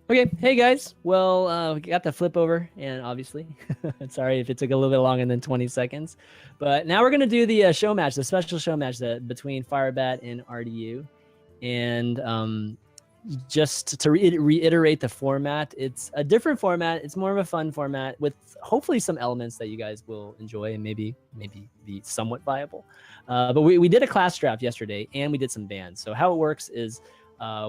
Okay, hey guys. Well, we got the flip over, and obviously, sorry if it took a little bit longer than 20 seconds, but now we're gonna do the show match, the special show match that between Firebat and RDU, and just to reiterate the format, it's a different format. It's more of a fun format with hopefully some elements that you guys will enjoy and maybe be somewhat viable. But we did a class draft yesterday, and we did some bans. So how it works is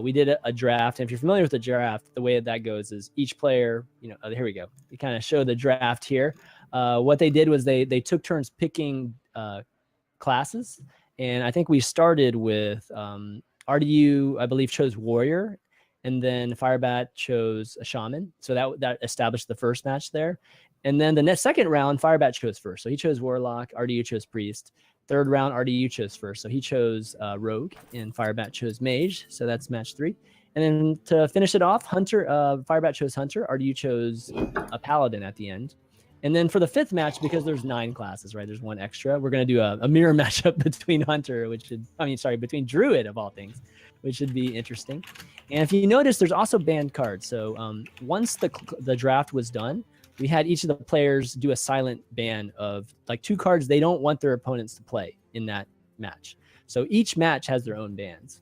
we did a draft. And if you're familiar with the draft, the way that goes is each player, here we go. We kind of show the draft here. What they did was they took turns picking classes. And I think we started with RDU, I believe, chose Warrior. And then Firebat chose a Shaman. So that established the first match there. And then the second round, Firebat chose first. So he chose Warlock, RDU chose Priest. Third round, RDU chose first. So he chose Rogue, and Firebat chose Mage. So that's match 3. And then to finish it off, Firebat chose Hunter. RDU chose a Paladin at the end. And then for the 5th match, because there's 9 classes, right? There's 1 extra. We're going to do a mirror matchup between between Druid of all things, which should be interesting. And if you notice, there's also banned cards. So once the draft was done, we had each of the players do a silent ban of like 2 cards they don't want their opponents to play in that match. So each match has their own bans.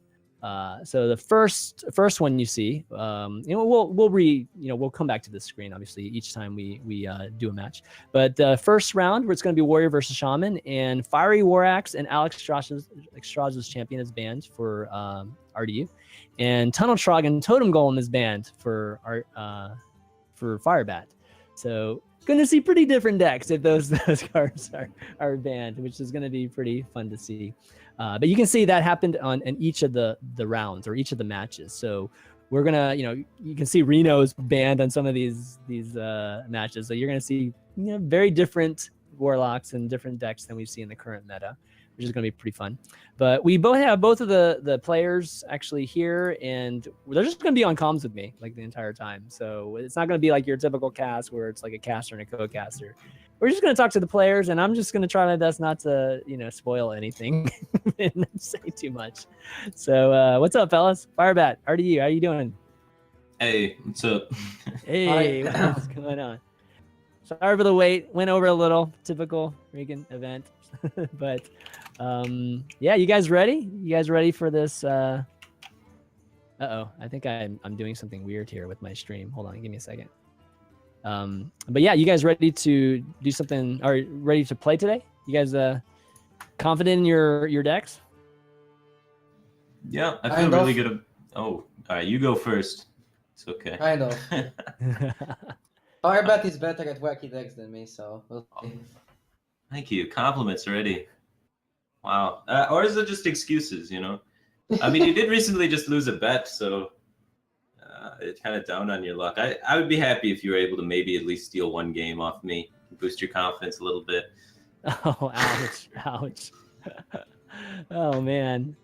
So the first one you see, we'll come back to this screen obviously each time we do a match. But the first round, where it's going to be Warrior versus Shaman, and Fiery War Axe and Alex Strauss's champion is banned for RDU, and Tunnel Trog and Totem Golem is banned for Firebat. So going to see pretty different decks if those cards are banned, which is going to be pretty fun to see. But you can see that happened in each of the rounds or each of the matches. So we're gonna, you can see Reno's banned on some of these matches. So you're gonna see very different Warlocks and different decks than we see in the current meta, which is gonna be pretty fun. But we have both of the players actually here, and they're just gonna be on comms with me like the entire time. So it's not gonna be like your typical cast where it's like a caster and a co-caster. We're just going to talk to the players, and I'm just going to try my best not to, spoil anything and not say too much. So what's up, fellas? Firebat, RDU, how you doing? Hey, what's up? Hey, what's going on? Sorry for the wait. Went over a little. Typical Regan event. But, yeah, you guys ready? You guys ready for this? Uh-oh. I think I'm doing something weird here with my stream. Hold on. Give me a second. But yeah, you guys ready to do something, or ready to play today? You guys confident in your decks? Yeah, I feel really good. Oh, all right, you go first. It's okay. Kind of. Firebat is better at wacky decks than me, so we'll see. Thank you. Compliments already. Wow. Or is it just excuses, I mean, you did recently just lose a bet, so it's kind of down on your luck. I would be happy if you were able to maybe at least steal 1 game off me, boost your confidence a little bit. Oh, ouch. Oh, man.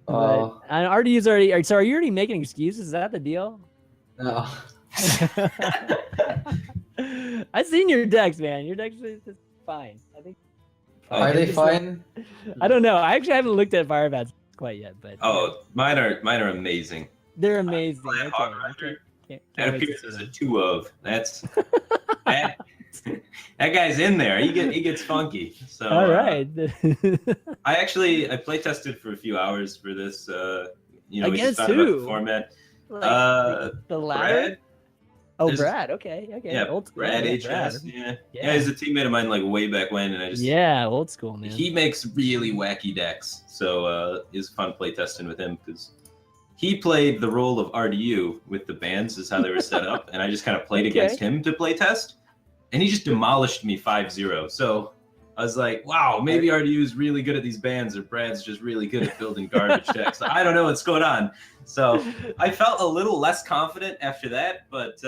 Oh. And RDU's already, so are you already making excuses? Is that the deal? No. I've seen your decks, man. Your decks is fine. I think. Are they fine? I don't know. I actually haven't looked at Firebats quite yet, but. Oh, mine are amazing. They're amazing. Okay. That appears as a 2 of. That's that guy's in there. He gets funky. So all right. I play tested for a few hours for this. We just thought who? about the format. Like the ladder. Brad. Oh, Brad. Okay. Yeah, old school. Brad HS. Yeah, he's a teammate of mine like way back when, and I just old school, man. He makes really wacky decks, so it was fun play testing with him because he played the role of RDU with the bans is how they were set up, and I just kind of played against him to play test, and he just demolished me 5-0. So I was like, wow, maybe RDU is really good at these bans, or Brad's just really good at building garbage decks. I don't know what's going on. So I felt a little less confident after that, but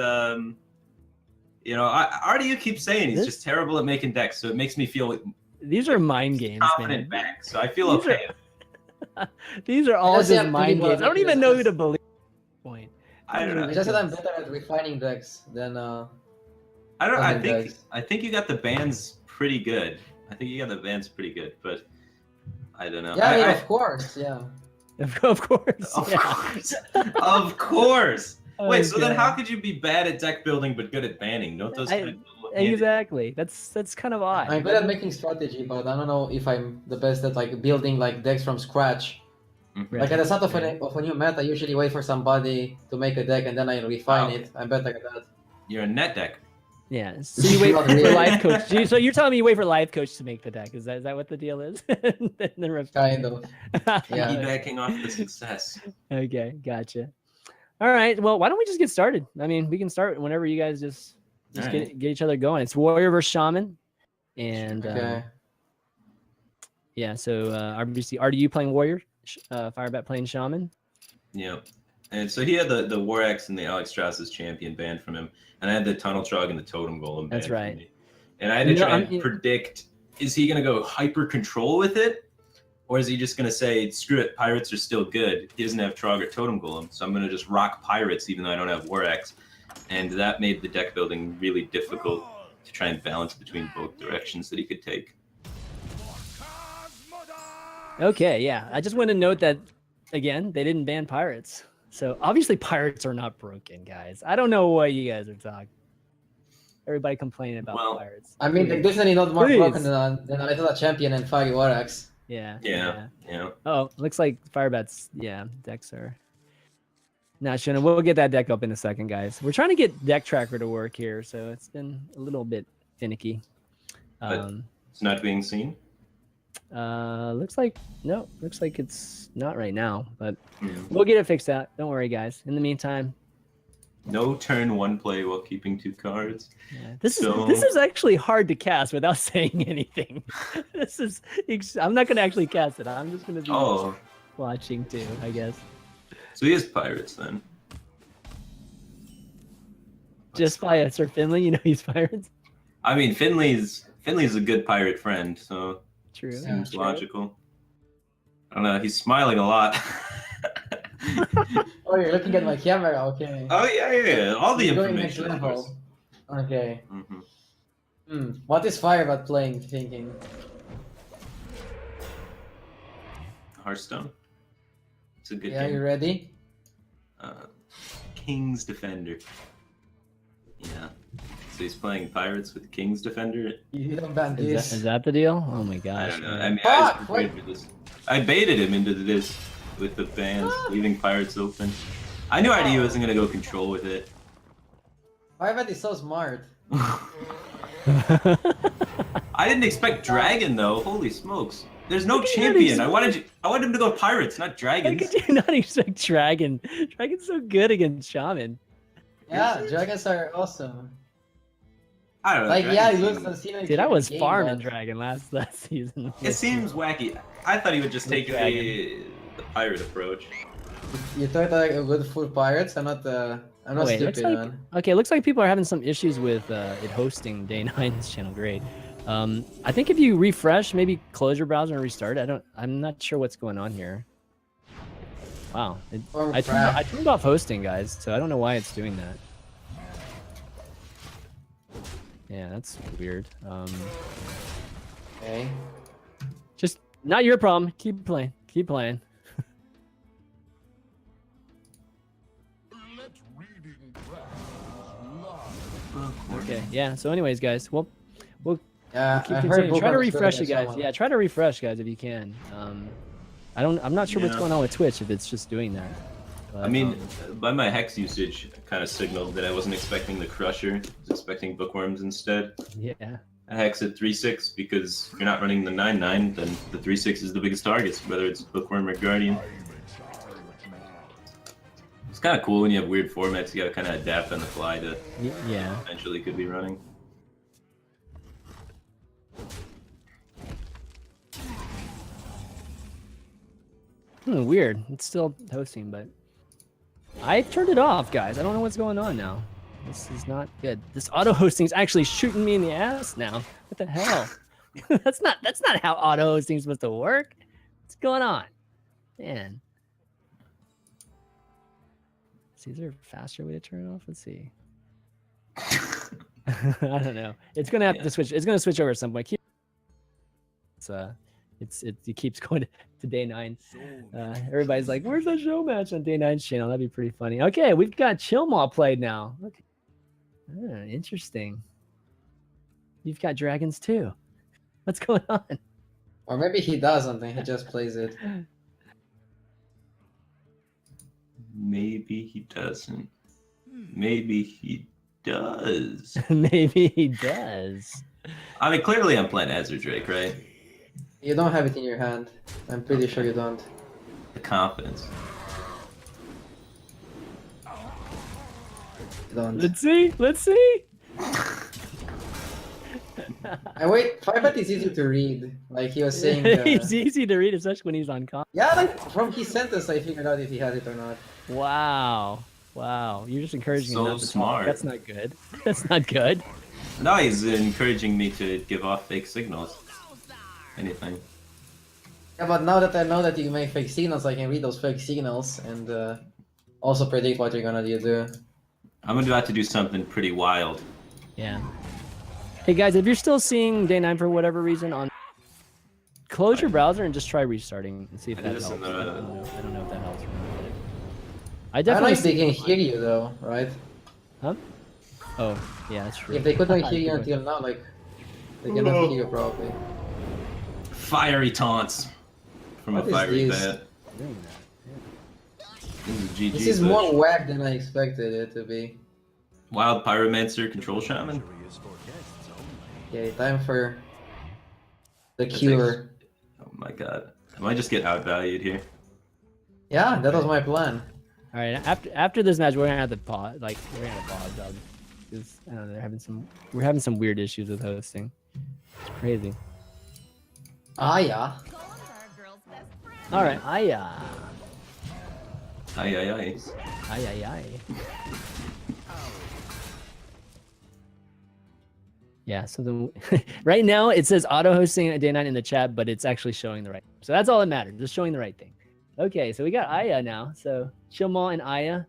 RDU keeps saying he's just terrible at making decks, so it makes me feel these are mind games, confident man. back. So I feel okay. These are all just mind games. I don't even know who to believe at this point. I don't know. It's just that I'm better at refining decks than I don't. I think you got the bans pretty good. But I don't know. Yeah, of course. Yeah. Of course. Of course. Wait, so then Okay. how could you be bad at deck building but good at banning? Don't those kind of go hand in- Exactly. That's kind of odd. I'm good at making strategy, but I don't know if I'm the best at like building like decks from scratch. Mhm. Like at the start of Okay. a new meta, I usually wait for somebody to make a deck and then I refine okay. it. I'm better at that. You're a net deck. Yeah. So you wait Not for really. life coach. So you're telling me you wait for life coach to make the deck? Is that what the deal is? Kind of. Yeah. Piggybacking off the success. Okay, gotcha. All right. Well, why don't we just get started? I mean, we can start whenever you guys just All get right. get each other going. It's warrior versus shaman, and Okay. yeah. So RBC, RDU playing warrior, Firebat playing shaman. Yeah. And so he had the Warax and the Alex Strauss's champion banned from him, and I had the Tunnel Trog and the Totem Golem banned That's right. from me. And I had to You know, try I'm- and predict, is he going to go hyper control with it? Or is he just going to say, screw it, Pirates are still good. He doesn't have Trog or Totem Golem, so I'm going to just rock Pirates even though I don't have Warax. And that made the deck building really difficult to try and balance between both directions that he could take. Okay, yeah. I just want to note that again, they didn't ban pirates. So obviously pirates are not broken, guys. I don't know what you guys are talking. Everybody complaining about pirates. I mean, they're definitely not more Please. broken than a little champion and Fire Warax. Yeah. Yeah. Oh, looks like Firebat's decks are not showing. We'll get that deck up in a second, guys. We're trying to get Deck Tracker to work here, so it's been a little bit finicky. But it's not being seen? Looks like it's not right now, but Yeah. we'll get it fixed out. Don't worry, guys. In the meantime, No turn one play while keeping 2 cards. yeah, this is actually hard to cast without saying anything. I'm not gonna actually cast it. I'm just gonna be watching too, I guess. So he is Pirates then. Just by Sir Finley, you know he's pirates. I mean, Finley's a good pirate friend, so True. seems logical. I don't know. He's smiling a lot. Oh, you're looking at my camera. Okay. Oh yeah. All the You're going information. next Of course. level. Okay. Mm-hmm. What is Firebat playing? Thinking. Hearthstone. It's a good Yeah, game. you ready? King's Defender. Yeah. So he's playing Pirates with King's Defender. You don't ban this. Is that the deal? Oh my I gosh. don't know. man. I mean, Fuck, I was prepared for this. I baited him into this with the bans, leaving Pirates open. I knew RDU wasn't gonna go control with it. Firebat is so smart. I didn't expect Dragon though. Holy smokes! There's no How could you not champion. I wanted him to go Pirates, not How Dragons. could you not expect Dragon? Dragon's so good against Shaman. Yeah, dragons are awesome. I don't know. Like, yeah, Dragons it looks seem- considered. Dude, I was game, farming but Dragon last season. It seems wacky. I thought he would just take Dragon. the pirate approach. You thought like a good full pirates. I'm not Wait, stupid, looks man. Okay, looks like people are having some issues with it hosting Day 9's channel grade. I think if you refresh, maybe close your browser and restart it. I'm not sure what's going on here. Wow. I turned off hosting, guys, so I don't know why it's doing that. Yeah, that's weird. Okay. Just not your problem. Keep playing. Keep playing. Okay, yeah. So anyways, guys, we'll Yeah, keep I heard continuing. Try to Boomer's good refresh it, against guys. someone. Yeah, try to refresh, guys, if you can. I'm not sure what's Yeah. going on with Twitch, if it's just doing that. But, I mean, by my hex usage, I kind of signaled that I wasn't expecting the Crusher. I was expecting Bookworms instead. yeah. I hex at 3/6 because if you're not running the 9/9, then the 3/6 is the biggest targets, whether it's Bookworm or Guardian. It's kind of cool when you have weird formats. You gotta kind of adapt on the fly to Yeah. eventually could be running. Weird. It's still hosting, but I turned it off, guys. I don't know what's going on now. This is not good. This auto hosting is actually shooting me in the ass now. What the hell? that's not how auto hosting is supposed to work. What's going on, man? Is there a faster way to turn it off? Let's see. I don't know. It's gonna have to switch. It's gonna switch over at some point. It keeps going to day 9. Everybody's like, "Where's the show match on day 9's channel?" That'd be pretty funny. Okay, we've got ChanManV played now. Okay, interesting. You've got dragons too. What's going on? Or maybe he doesn't and he just plays it. Maybe he doesn't. Maybe he does. Maybe he does. I mean, clearly I'm playing Azure Drake, right? You don't have it in your hand. I'm pretty sure you don't. The confidence. You don't. Let's see. Let's see. Wait, Firebat is easy to read. Like he was saying. He's easy to read, especially when he's on con. Yeah, like from his sentence, I figured out if he had it or not. Wow. Wow. You're just encouraging So him not to talk. smart. That's not good. That's not good. No, he's encouraging me to give off fake signals. Anything. Yeah, but now that I know that you make fake signals, I can read those fake signals and also predict what you're gonna do. I'm about to do something pretty wild. Yeah. Hey guys, if you're still seeing day 9 for whatever reason, close your browser and just try restarting and see if that helps. I don't know if that helps or not. I I don't know definitely if they can hear you though, right? Huh? Oh, yeah, that's true. If they couldn't hear you until now, like they cannot hear you probably. Fiery taunts from What a is fiery this? bat. This is GG. This is more whack than I expected it to be. Wild Pyromancer Control Shaman. Okay, time for the cure. Oh my god. I might just get outvalued here. Yeah, that was my plan. All right, after this match, we're gonna have to pause. Like, we're gonna pause, dog. Because I don't know, we're having some weird issues with hosting. It's crazy. Ah, yeah. All right, Ay ay ay. ay ay ay. Yeah, so the right now it says auto hosting at day 9 in the chat, but it's actually showing the right. So that's all that matters, just showing the right thing. Okay, so we got Aya now. So ChanManV and Aya.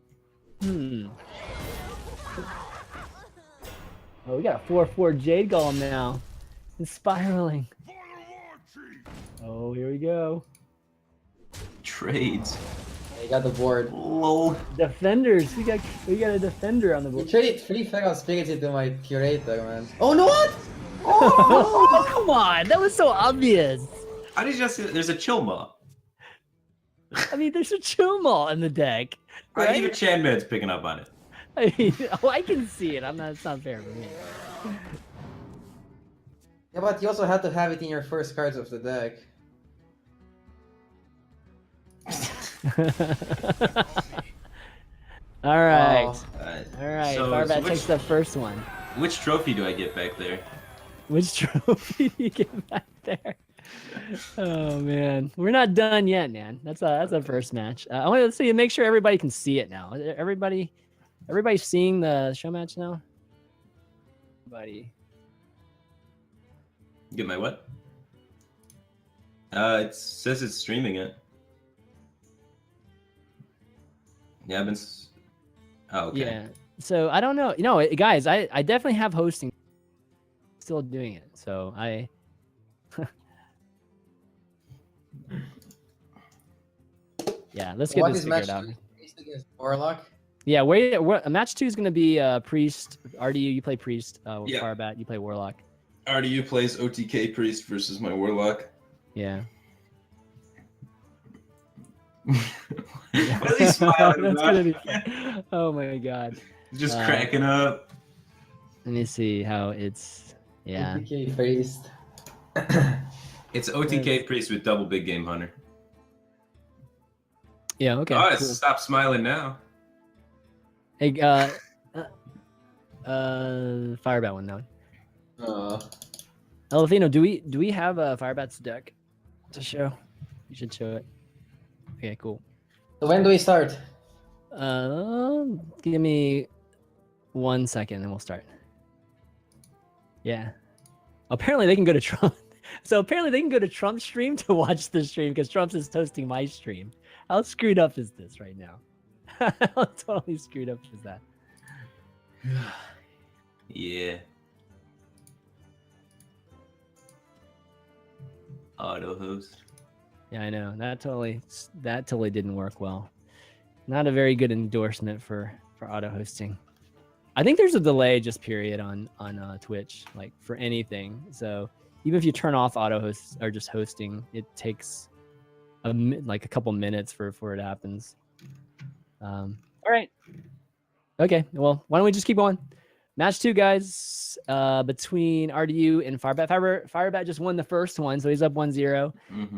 Oh, we got a 4/4 Jade Golem now. It's spiraling. Oh, here we go. Trades. I got the board. Lol. Defenders. We got a defender on the You board. traded 3 Feral Spirits into my curator, man. Oh no, what? Oh, come on. That was so obvious. How did you just see that? There's a ChanManV. I mean, there's a ChanManV in the deck. Right? Even ChanManV's picking up on it. I mean, I can see it. It's not fair for me. Yeah, but you also had to have it in your first cards of the deck. All right. Oh. All right. So Firebat which- takes the first one. Which trophy do I get back there? Which trophy do you get back there? Oh man, we're not done yet, man. That's a first match. I want to see, make sure everybody can see it now. Everybody's seeing the show match now. Everybody. Get my what? It says it's streaming it. Yeah, I've been. Oh, okay. Yeah. So I don't know. You know, guys, I definitely have hosting. Still doing it. So I. Yeah, let's get What this is figured match out. 2? Priest against Warlock? Yeah, match 2 is going to be Priest. RDU, you play Priest. Yeah. Firebat, you play Warlock. RDU plays OTK Priest versus my Warlock. Yeah. What are you smiling That's about? gonna be fun. Oh my god. Just cracking up. Let me see how it's. Yeah. Okay, Priest. It's OTK Priest with double big game hunter. Yeah. Okay. Oh, Cool. stop smiling now. Hey, Firebat one now. Elefino, do we have a Firebat's deck to show? You should show it. Okay, cool. So when do we start? Give me 1 second and we'll start. Yeah. Apparently they can go to Trump. So apparently they can go to Trump's stream to watch the stream because Trump's is hosting my stream. How screwed up is this right now? How totally screwed up is that? Yeah. auto host. Yeah, I know that totally didn't work well. Not a very good endorsement for auto hosting. I think there's a delay just period on Twitch, like for anything. So even if you turn off auto hosts or just hosting, it takes like a couple minutes for it happens. All right. Okay. Well, why don't we just keep going? Match 2, guys, between RDU and Firebat. Firebat just won the first one, so he's up 1-0.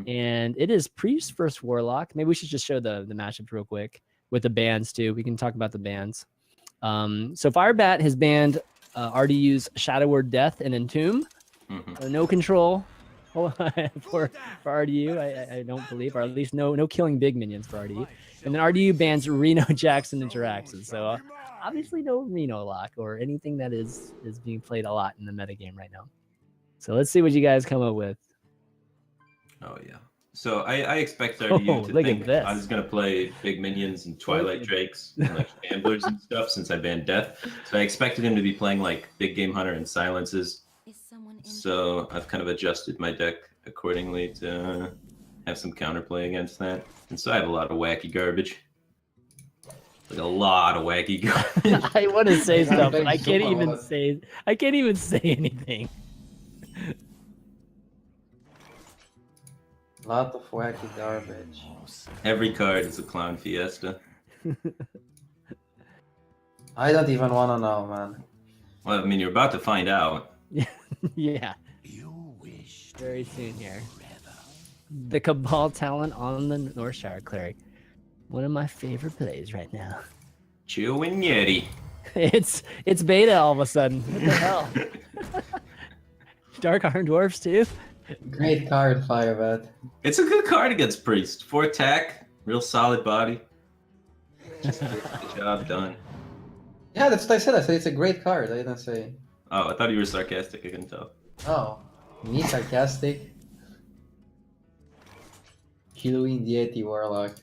And it is Priest versus Warlock. Maybe we should just show the matchups real quick with the bans, too. We can talk about the bans. So Firebat has banned RDU's Shadow Word Death and Entomb. No control for RDU, I don't believe, or at least no killing big minions for RDU. And then RDU bans Reno, Jackson, and Jiraxes. So obviously no Reno lock or anything that is being played a lot in the metagame right now. So let's see what you guys come up with. Oh yeah. So I expect RDU to think I was gonna play big minions and Twilight Drakes and like Gamblers and stuff since I banned Death. So I expected him to be playing like Big Game Hunter and Silences. So I've kind of adjusted my deck accordingly to have some counterplay against that. And so I have a lot of wacky garbage. Like a lot of wacky garbage. I want to say stuff, but I can't even say anything. Lot of wacky garbage. Every card is a clown fiesta. I don't even want to know, man. Well, I mean, you're about to find out. Yeah. Very soon here. The Cabal talent on the Northshire Cleric. One of my favorite plays right now. Chill and Yeti. It's beta all of a sudden. What the hell? Dark Iron Dwarfs too? Great card, Firebat. It's a good card against Priest. 4 attack, real solid body. Just gets the job done. Yeah, that's what I said. I said it's a great card. I didn't say. Oh, I thought you were sarcastic. I couldn't tell. Oh, me sarcastic. Halloween Deity Warlock.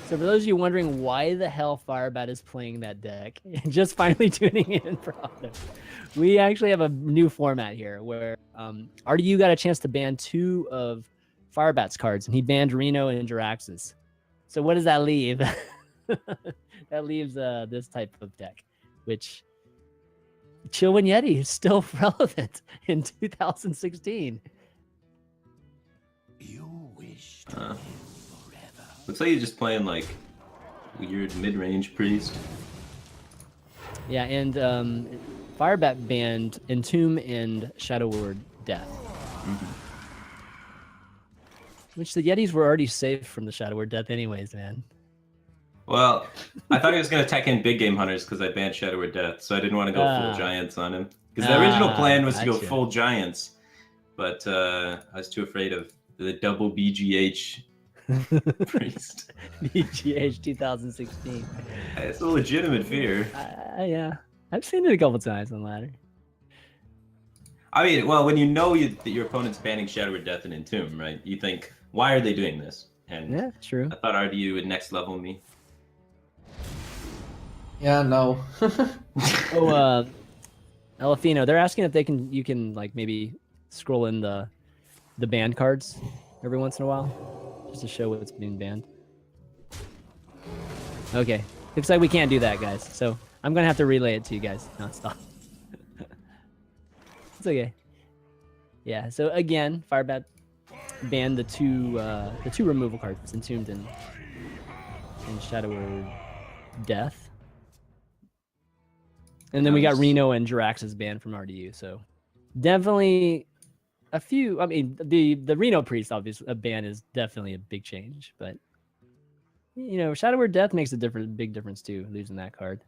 So for those of you wondering why the hell Firebat is playing that deck, just finally tuning in for auto, we actually have a new format here where RDU got a chance to ban 2 of Firebat's cards, and he banned Reno and Jiraxes. So what does that leave? That leaves this type of deck, which Chillwin Yeti is still relevant in 2016. You wish to live forever. Looks like you're just playing like weird mid-range Priest. Yeah, and Firebat banned Entomb and Shadow Word Death. Which the Yetis were already safe from the Shadow Word Death anyways, man. Well, I thought he was going to tech in Big Game Hunters because I banned Shadow Word Death, so I didn't want to go full Giants on him. Because the original plan was to go full Giants, but I was too afraid of the double BGH Priest. BGH 2016. It's a legitimate fear. Yeah, I've seen it a couple times on ladder. I mean, well, when you know that your opponent's banning Shadow Word Death and Entomb, right? You think, why are they doing this? And yeah, true. I thought RDU would next level me. Yeah, no. Oh, Elefino, they're asking if you can like maybe scroll in the banned cards every once in a while, just to show what's being banned. Okay, looks like we can't do that, guys. So I'm gonna have to relay it to you guys nonstop. It's okay. Yeah. So again, Firebat banned the two removal cards, Entombed and Shadow Word Death. And then we got Reno and Jirax's banned from RDU. So definitely a few. I mean, the Reno Priest obviously a ban is definitely a big change, but you know, Shadow Word Death makes a big difference too, losing that card.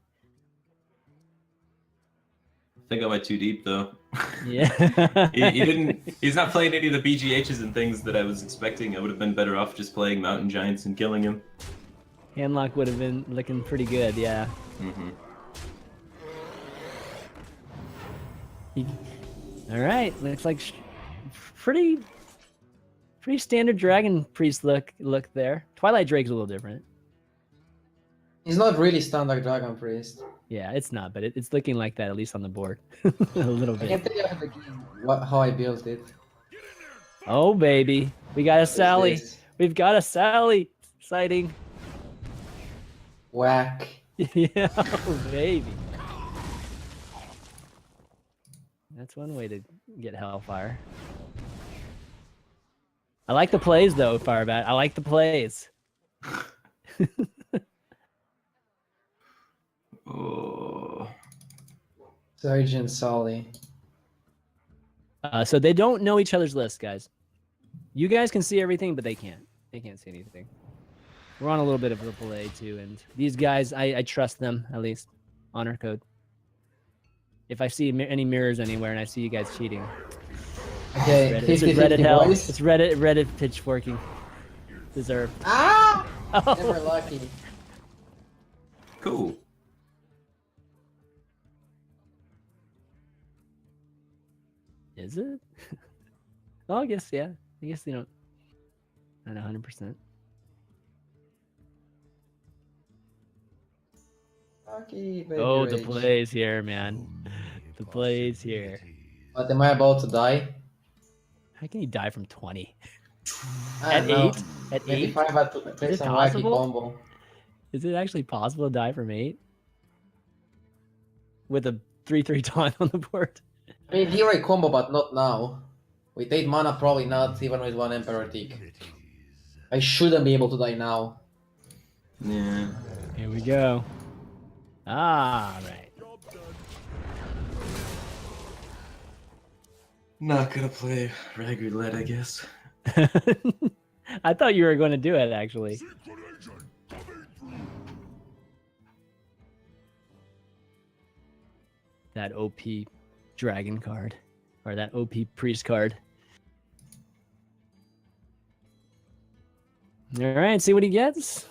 I think I went too deep though. Yeah. He's not playing any of the BGHs and things that I was expecting. I would have been better off just playing Mountain Giants and killing him. Handlock would have been looking pretty good, yeah. All right, looks like pretty standard Dragon Priest look there. Twilight Drake's a little different. He's not really standard Dragon Priest. Yeah, it's not, but it's looking like that, at least on the board. A little I bit. can tell you the game how I built it. Oh, baby. We got a Sally. This We've got a Sally sighting. whack. Yeah, oh, baby. That's one way to get Hellfire. I like the plays, though, Firebat. I like the plays. Oh. Sergeant Solly. So they don't know each other's lists, guys. You guys can see everything, but they can't. They can't see anything. We're on a little bit of a play, too, and these guys, I trust them, at least. Honor code. If I see any mirrors anywhere and I see you guys cheating. Okay, It's 50-50 Reddit hell. boys. It's Reddit pitchforking. Deserved. Ah! Oh. Never lucky. Cool. Is it? Oh, I guess, yeah. I guess they don't. Not 100%. Lucky, baby Oh, the rage. plays here, man. The plays here. But am I about to die? How can you die from 20? I At don't know. 8? At Maybe 8? Firebat to play it some wacky possible? combo. Is it actually possible to die from 8? With a 3/3 taunt on the board? I mean, heroic combo, but not now. With 8 mana, probably not, even with 1 Emperor Tick. I shouldn't be able to die now. Yeah. Here we go. Ah, right. Not gonna play Rag Roulette, I guess. I thought you were going to do it, actually. That OP dragon card. Or that OP priest card. All right, see what he gets.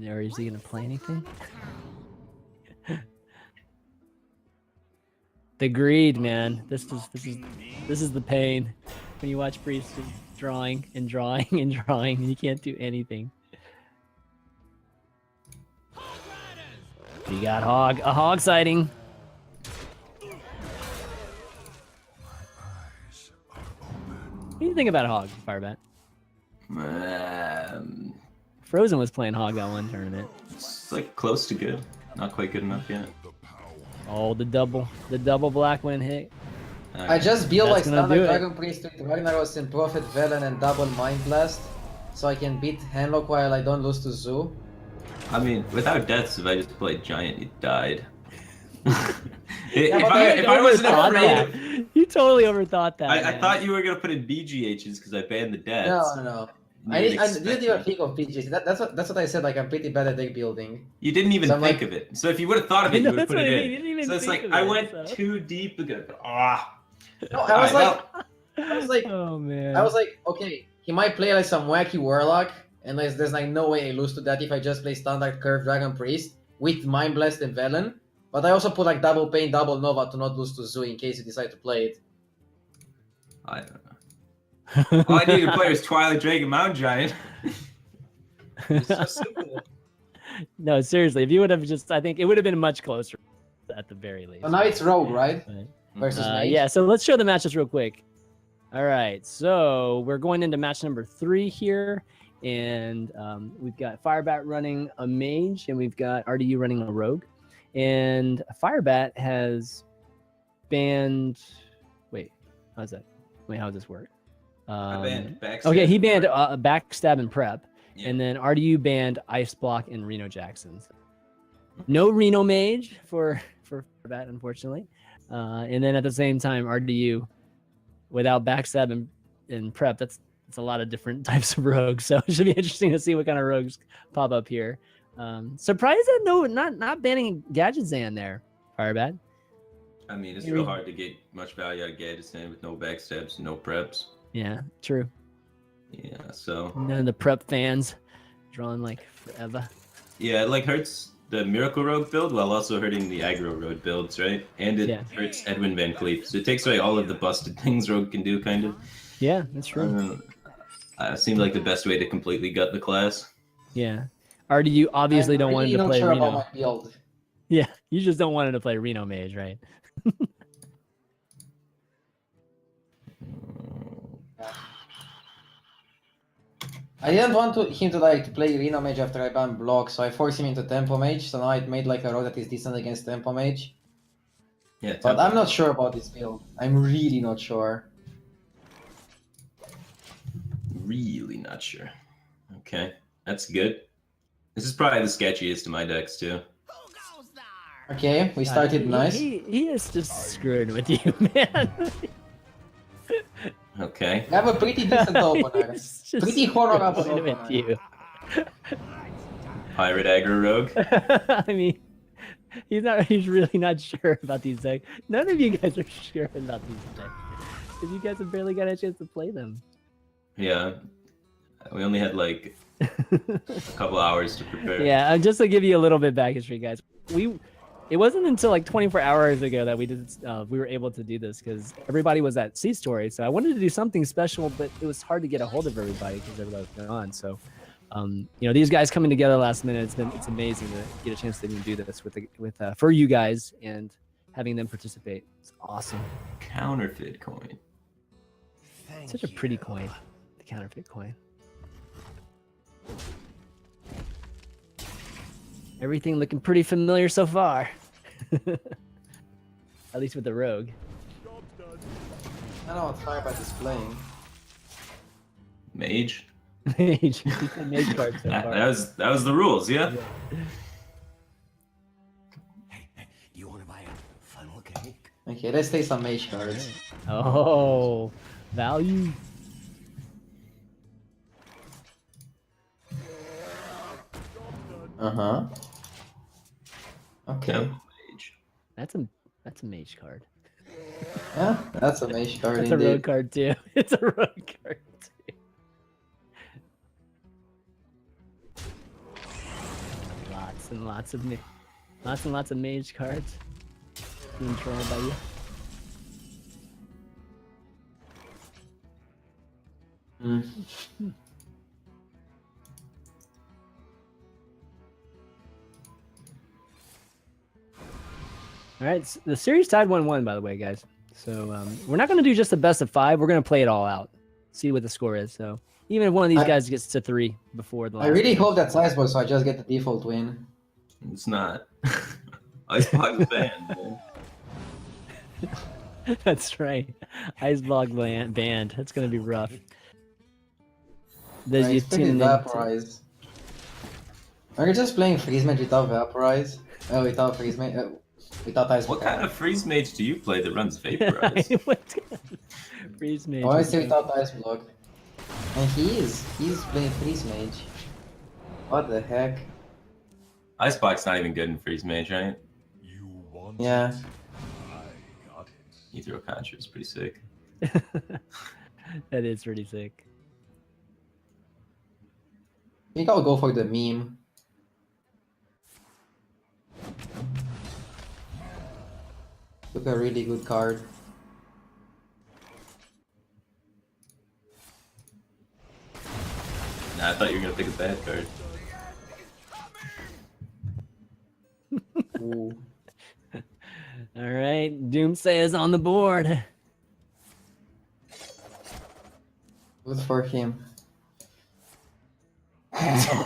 Or is he going to play anything? The greed, man. This is the pain when you watch Priest just drawing and drawing and drawing and you can't do anything. You got a hog sighting. What do you think about hog, Firebat? Frozen was playing hog that one tournament. It's like close to good. Not quite good enough yet. Oh, the double black wind hit. I just build That's like gonna standard do it. Dragon Priest with Ragnaros and Prophet Velen and double Mind Blast, so I can beat Handlock while I don't lose to Zoo. I mean, without deaths, if I just played Giant, you died. if but I wasn't Overthought afraid that. of... You totally overthought that. I man. thought you were going to put in BGHs because I banned the deaths. No. You I didn't didn't expect even me. think of PGs. That's what I said. Like I'm pretty bad at deck building. You didn't even So I'm think like- of it. So if you would have thought of it, No, you would have that's put what it I mean. You didn't in. even So it's think like, of I it, went so. too deep. No, I was like, Oh man. I was like, okay, he might play like some wacky Warlock, and there's like no way I lose to that if I just play standard Curved Dragon Priest with Mind Blast and Velen. But I also put like double Pain, double Nova to not lose to Zoo in case you decide to play it. I don't know. All I needed to play was Twilight Dragon Mountain Giant. It's so simple. No, seriously, if you would have just, I think it would have been much closer at the very least. So now it's Rogue, right? But, Versus Mage. yeah, so let's show the matches real quick. All right, so we're going into match number 3 here, and we've got Firebat running a Mage, and we've got RDU running a Rogue, and Firebat has banned. Wait, how's that? Wait, how does this work? I banned Backstab. Okay, he banned Backstab and Prep, Yeah. and then RDU banned Ice Block and Reno Jacksons. No Reno Mage for Firebat, unfortunately. And then at the same time, RDU, without Backstab and Prep, that's a lot of different types of rogues. So it should be interesting to see what kind of rogues pop up here. Surprised that not banning Gadgetzan there, Firebat. I mean, it's real hard to get much value out of Gadgetzan with no backstabs, no preps. Yeah, true. Yeah, so... And then the Prep fans drawing like forever. Yeah, it like hurts the Miracle Rogue build while also hurting the Aggro Rogue builds, right? And it hurts Edwin Van Cleef. So it takes away all of the busted things Rogue can do, kind of. Yeah, that's true. Seemed like the best way to completely gut the class. Yeah. RDU obviously don't want him to play sure Reno. about my build. Yeah, you just don't want him to play Reno Mage, right? I didn't want him to like to play Reno Mage after I banned block, so I forced him into Tempo Mage. So now it made like a row that is decent against Tempo Mage. Yeah, But I'm not sure about this build. I'm really not sure. Really not sure. Okay, that's good. This is probably the sketchiest of my decks too. Okay, we God, started nice. He is just screwing with you, man. Okay. We have a pretty decent opener. He's just Pretty honorable screwing with opener. you. Pirate aggro rogue. I mean, he's really not sure about these decks. None of you guys are sure about these decks. Because you guys have barely got a chance to play them. Yeah. We only had like a couple hours to prepare. Yeah, just to give you a little bit back history, guys. It wasn't until like 24 hours ago that we were able to do this because everybody was at Sea Story. So I wanted to do something special, but it was hard to get a hold of everybody because everybody was gone. So, these guys coming together last minute, it's amazing to get a chance to even do this for you guys and having them participate. It's awesome. Counterfeit coin. Such a pretty coin, the counterfeit coin. Everything looking pretty familiar so far. At least with the rogue. I don't know what Firebat is playing. Mage. Mage card so That far. that was the rules, yeah? Hey, you want to buy a funnel cake? Okay, let's take some mage cards. Oh, value. Uh-huh. Okay. Mage. That's a mage card. Yeah, that's a mage card That's indeed. a rogue card too. It's a rogue card too. Lots and lots of mage cards being drawn by you. Mm. All right, the series tied 1-1, by the way, guys. So we're not going to do just the best of 5. We're going to play it all out, see what the score is. So even if one of these guys gets to 3 before the last I really game. hope that's Iceball so I just get the default win. It's not. Icebox banned, man. That's right. Iceblock banned. That's going to be rough. Does I you expected tune in Vaporize. Are you just playing Freeze Mage without Vaporize? Oh, without Freeze Mage? Without Ice What Block. kind of freeze mage do you play that runs vaporize? What kind of freeze mage? Oh, I say without Ice Block. And he's playing Freeze Mage. What the heck? Icebox not even good in freeze mage, right? You want Yeah. I got it. Ethereal Conjure is pretty sick. That is pretty sick. I think I'll go for the meme. Took a really good card. Nah, I thought you were gonna pick a bad card. Ooh. All right, Doomsday is on the board. Good for him.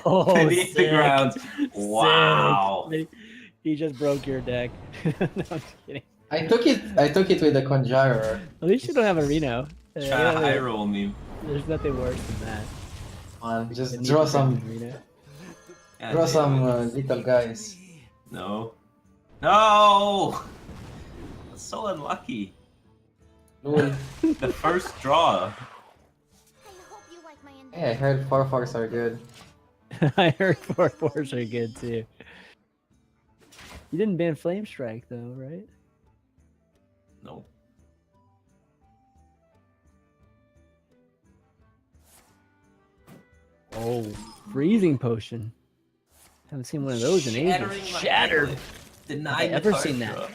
Oh, Beneath the sick. ground. Sick. Wow. He just broke your deck. No, I'm just kidding. I took it with the Conjurer. At least you don't have a Reno. Try to high roll me. There's nothing worse than that. Just Didn't draw need to some grab Reno. God damn it. little guys. No. No! That's so unlucky. Lol. The first draw. Hey, I heard 4/4s are good. I heard 4/4s are good too. You didn't ban Flame Strike though, right? No. Oh, Freezing Potion. Haven't seen one of those in ages. Shattered. Denied. Have I ever seen that?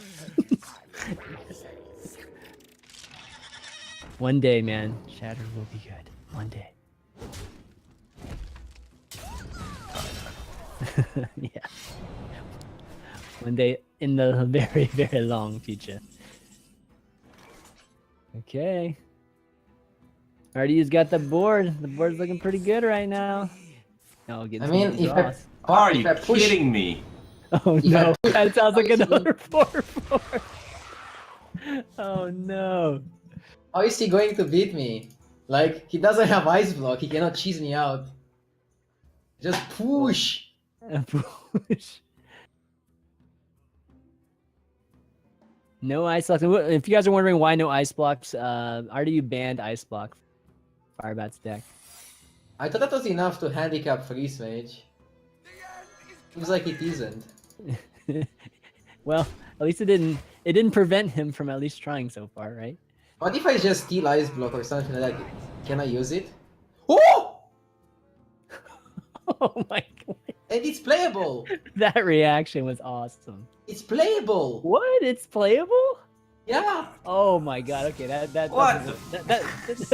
One day, man. Shattered will be good. One day. Yeah. One day in the very, very long future. Okay. RDU's got the board. The board's looking pretty good right now. Oh, getting I mean, some if I, draws. Are if you I push, kidding me? Oh if I no, push- that sounds like how is he another 4-4. Oh no. how is he going to beat me? Like, he doesn't have ice block. He cannot cheese me out. Just push. Push. No ice blocks. If you guys are wondering why no ice blocks, RDU banned ice block Firebat's deck. I thought that was enough to handicap Freeze Mage. Seems like it isn't. Well, at least it didn't prevent him from at least trying so far, right? What if I just steal ice block or something like that? Can I use it? Oh! Oh my god. And it's playable! That reaction was awesome. It's playable! What? It's playable? Yeah! Oh my god. Okay, that What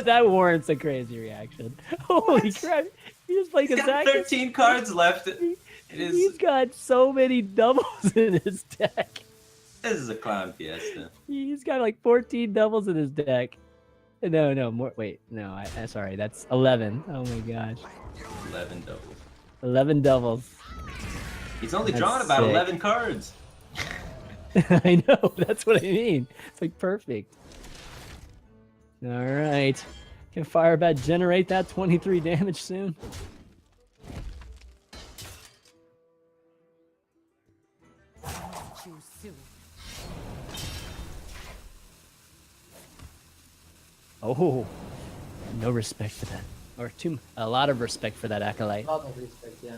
that warrants a crazy reaction. Holy crap. He just played He's got Kazakh. 13 cards left. He's got so many doubles in his deck. This is a clown fiesta. He's got like 14 doubles in his deck. No, more. Wait, no. I'm sorry. That's 11. Oh my gosh. 11 doubles. 11 doubles. He's only That's drawn about sick. 11 cards. I know. That's what I mean. It's like perfect. All right. Can Firebat generate that 23 damage soon? Oh, no respect for that. Or a lot of respect for that acolyte. A lot of respect, yeah.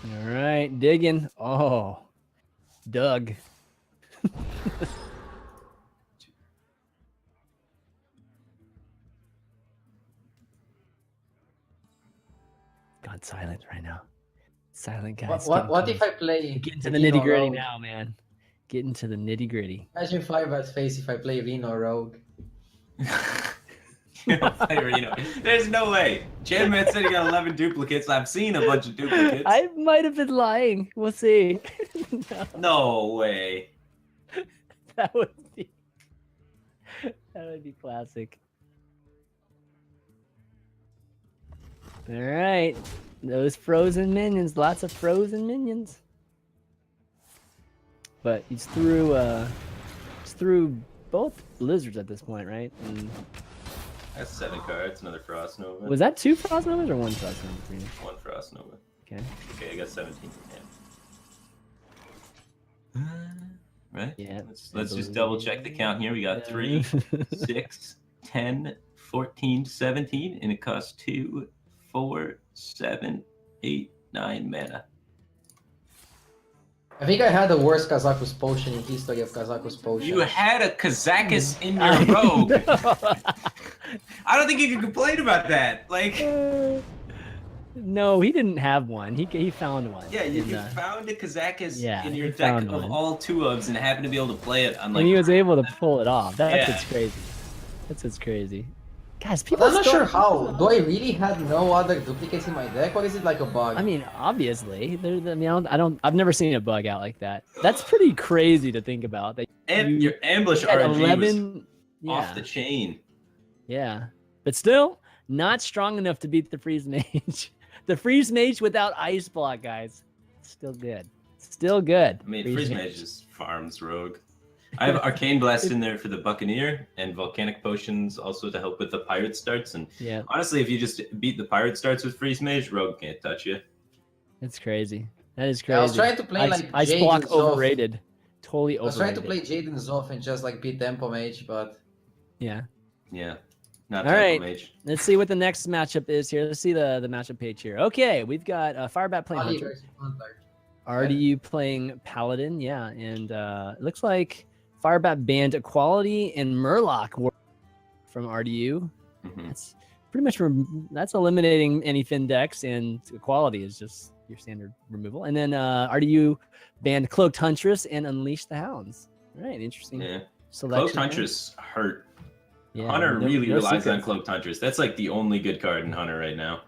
All right, digging. Oh, Doug. Gone silent right now. Silent guys. What if I play... Get into the Reno nitty gritty Rogue? now, man. Get into the nitty gritty. Imagine Firebat's face if I play Reno Rogue. There's no way. ChanManV said he got 11 duplicates. I've seen a bunch of duplicates. I might have been lying. We'll see. No, No way. that would be classic. All right, those frozen minions. Lots of frozen minions. But he's through both blizzards at this point, right? And That's 7 cards. Another Frost Nova. was that 2 Frost Novas or 1 Frost Nova for you? 1 Frost Nova. Okay. Okay, I got 17. Yeah. Right? Yeah. Let's just double check the count here. We got 3, 6, 10, 14, 17, and it costs 2, 4, 7, 8, 9 mana. I think I had the worst Kazakus potion in history of Kazakus potions. You had a Kazakus in your rogue. I don't think you can complain about that. Like, No, he didn't have one. He found one. yeah, you in, found a Kazakus yeah, in your he deck found of one. all 2-ofs and happened to be able to play it on like. and he was able to pull it off. That's Yeah. what's crazy. That's what's crazy. Guys, But people. I'm not still- sure how. Do I really have no other duplicates in my deck, or is it like a bug? I mean, obviously, I've never seen a bug out like that. That's pretty crazy to think about. That And your ambush you had RNG 11. was off the chain. Yeah, but still not strong enough to beat the freeze mage. The freeze mage without ice block, guys. Still good. Still good. I mean, Freeze Mage just farms rogue. I have Arcane Blast in there for the Buccaneer and Volcanic Potions also to help with the Pirate starts. And Yeah, honestly, if you just beat the Pirate starts with Freeze Mage, rogue can't touch you. it's crazy. That is Yeah, crazy. I was trying to play like ice Jade block and Zoth. overrated. Totally I was trying overrated. to play Jaden Zoth and just like beat Tempo Mage, but Yeah. Yeah, not All Tempo right. Mage. Let's see what the next matchup is here. Let's see the matchup page here. Okay, we've got Firebat playing Ali Hunter. versus Hunter. RDU playing Paladin, yeah, and it looks like Firebat banned Equality and Murloc from RDU. Mhm. That's pretty much that's eliminating any Fin decks, and Equality is just your standard removal. And then RDU banned Cloaked Huntress and Unleash the Hounds. All right, interesting Yeah. selection. Cloaked there. Huntress hurt. Yeah, Hunter no- really no relies on secrets. Cloaked Huntress. That's like the only good card in Hunter right now.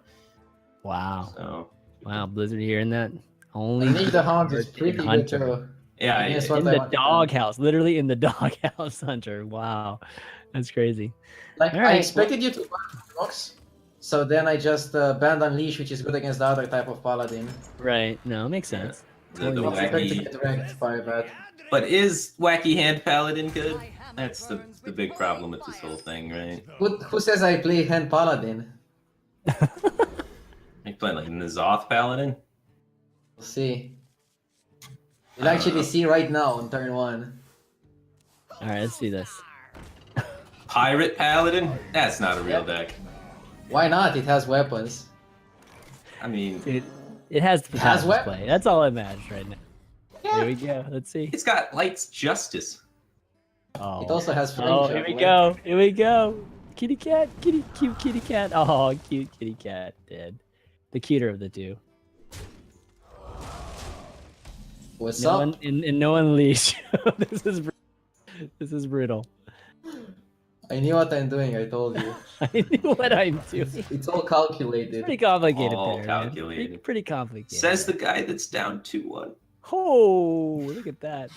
Wow, So wow, Blizzard hearing that. Only Unleash the Hounds is Hunter. pretty good too. Yeah, Guess yeah. what In I the want to do. doghouse, literally in the doghouse, Hunter. Wow, that's crazy. Like, All I right, expected you to ban Nox, so then I just banned Unleash, which is good against the other type of Paladin. Right. No, makes sense. The Totally makes Expect to wacky. get wrecked, Firebat. But is Wacky Hand Paladin good? That's the big problem with this whole thing, right? Who says I play Hand Paladin? Are you playing like N'Zoth Paladin? We'll see. You'll I don't actually know. see right now on turn 1. All right, let's see this. Pirate Paladin? That's not a real Yep. deck. Why not? It has weapons. I mean, Dude, it has the Has potential to weapons. play. That's all that matters right now. Yeah. Here we go. Let's see. it's got Light's Justice. Oh. It also has Oh, friendship. here we go. Here we go. Kitty cat. Cute kitty cat. Oh, cute kitty cat. Dead. The cuter of the two. What's No up? one in no unleash. This is brutal. I knew what I'm doing, I told you. I knew what I'm doing. It's all calculated. Pretty complicated All there, calculated. Man. Pretty complicated. Says the guy that's down 2-1. Oh, look at that.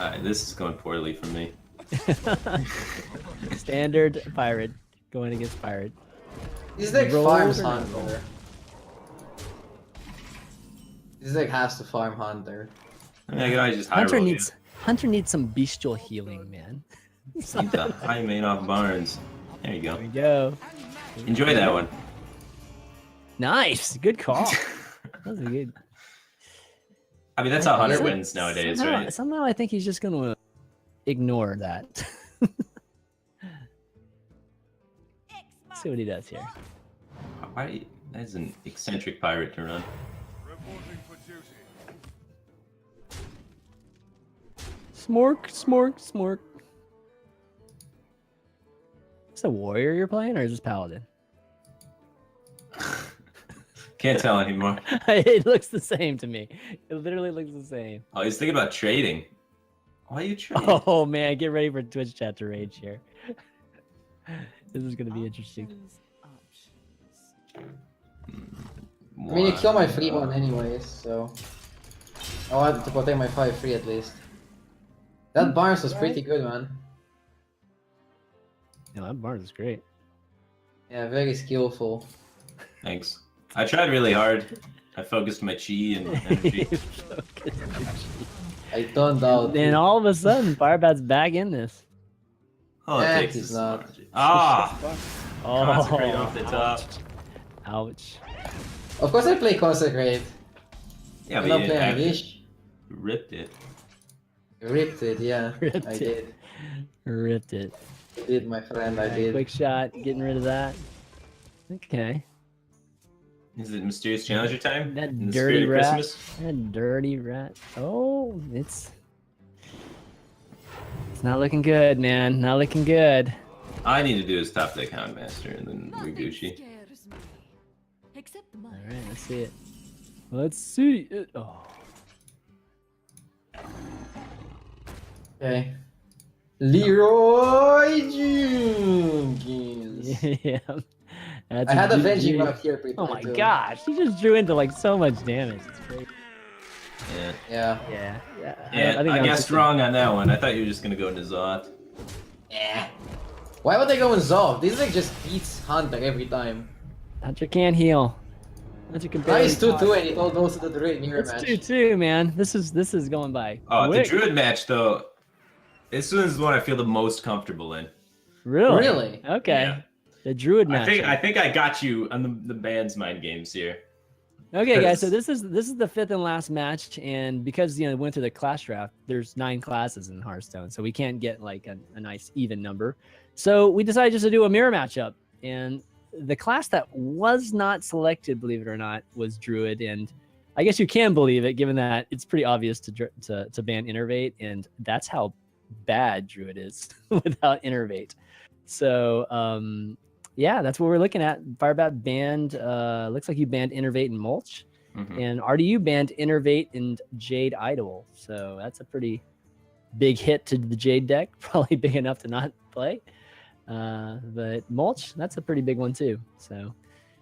Alright, this is going poorly for me. Standard pirate going against pirate. This deck Roll farms or not Hunter. This deck has to farm Hunter. I mean, I can always just high roll you. Hunter needs some bestial healing, man. Need the high main off Barnes. There you go. There we go. Enjoy that one. Nice, good call. That was a good. I mean, that's how Hunter Somehow- wins nowadays, somehow, right? Somehow I think he's just gonna ignore that. See what he does here. Why? That's an eccentric pirate to run. Smork. Is this a warrior you're playing, or is this paladin? Can't tell anymore. It looks the same to me. It literally looks the same. Oh, he's thinking about trading. Why are you trading? Oh man, get ready for Twitch chat to rage here. This is gonna be interesting. I mean, you kill my free one anyways, so... I wanted to protect my 5-3 at least. That Barnes was pretty good, man. No, that Barnes is great. Yeah, very skillful. Thanks. I tried really hard. I focused my chi and energy. I turned out. Then all of a sudden, Firebat's back in this. All it takes he's is not. Ah! Oh, Consecrate off the top. Ouch. Of course I play Consecrate. Yeah, I but don't you play didn't have Unleash. ripped it. Ripped it, yeah. Ripped I it. did. Ripped it. I did, my friend, I Alright, did. quick shot, getting rid of that. Okay. Is it Mysterious Challenger time? That In the dirty spirit of rat. Christmas? That dirty rat. Oh, it's not looking good, man. Not looking good. All I need to do is top deck Houndmaster and then Riguchi. All right, let's see it. Let's see it. Oh. Okay. Leroy Jenkins. Yeah. That's I had a GG. Venging Rock here pretty Oh my too. gosh, he just drew into like so much damage. It's crazy. Yeah. Yeah. Yeah. Yeah, think I was guessed just wrong on that one. I thought you were just gonna go N'Zoth. Yeah. Why would they go in Zov? This like just beats Hunter every time. Hunter can't heal. Hunter can Now barely he's 2-2 and he all goes to the Druid mirror It's match. 2-2, man. This is going by. Oh, quick. the Druid match though. This one's the one I feel the most comfortable in. Really? Really? Okay. Yeah. The Druid match. I think I got you on the band's mind games here. Okay, guys. So 'cause- this is the fifth and last match, and because we went through the class draft, there's 9 classes in Hearthstone, so we can't get like a nice even number. So we decided just to do a mirror matchup, and the class that was not selected, believe it or not, was Druid, and I guess you can believe it, given that it's pretty obvious to ban Innervate, and that's how bad Druid is without Innervate. So yeah, that's what we're looking at. Firebat banned, looks like you banned Innervate and Mulch, Mhm. and RDU banned Innervate and Jade Idol. So that's a pretty big hit to the Jade deck, probably big enough to not play. But Mulch, that's a pretty big one too. So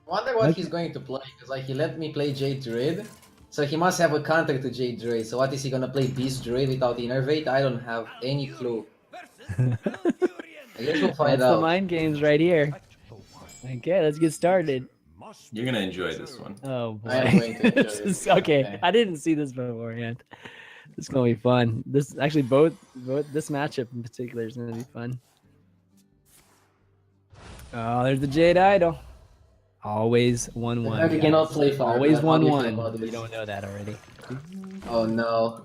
I wonder what Okay. he's going to play, because like he let me play Jade Druid, So he must have a counter to Jade Druid. So what is he gonna play? Beast Druid without Innervate? I don't have any clue. I guess we'll find That's out. the mind games right here. Okay, let's get started. You're gonna enjoy this one. Oh boy. I am going to enjoy This it. is, okay, Okay. I didn't see this beforehand. This is gonna be fun. This actually both this matchup in particular is gonna be fun. Oh, there's the Jade Idol. Always 1-1. You cannot play Firebat. Always How do you feel 1-1. about You this? don't know that already. Oh no.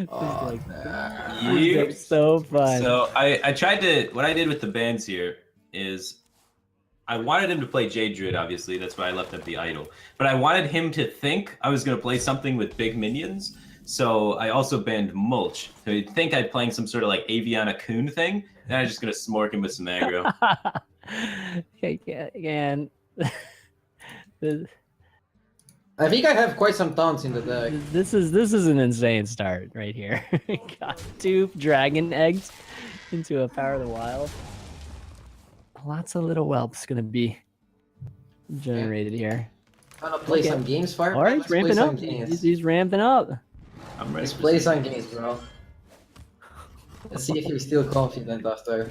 Oh, Like, nah. these are so fun. So I tried to, what I did with the bands here is I wanted him to play Jade Druid, obviously. That's why I left up the idol. But I wanted him to think I was going to play something with big minions. So I also banned Mulch. So he'd think I'd playing some sort of like Aviana Coon thing. And I was just going to smork him with some aggro. Again. I think I have quite some taunts in the deck. This is an insane start right here. Got 2 dragon eggs into a Power of the Wild. Lots of little whelps gonna be generated here. Wanna play some games, Firebat? All right, Let's he's ramping play up. some games. He's ramping up. I'm ready. Let's for play some- some games, bro. Let's see if you're still confident after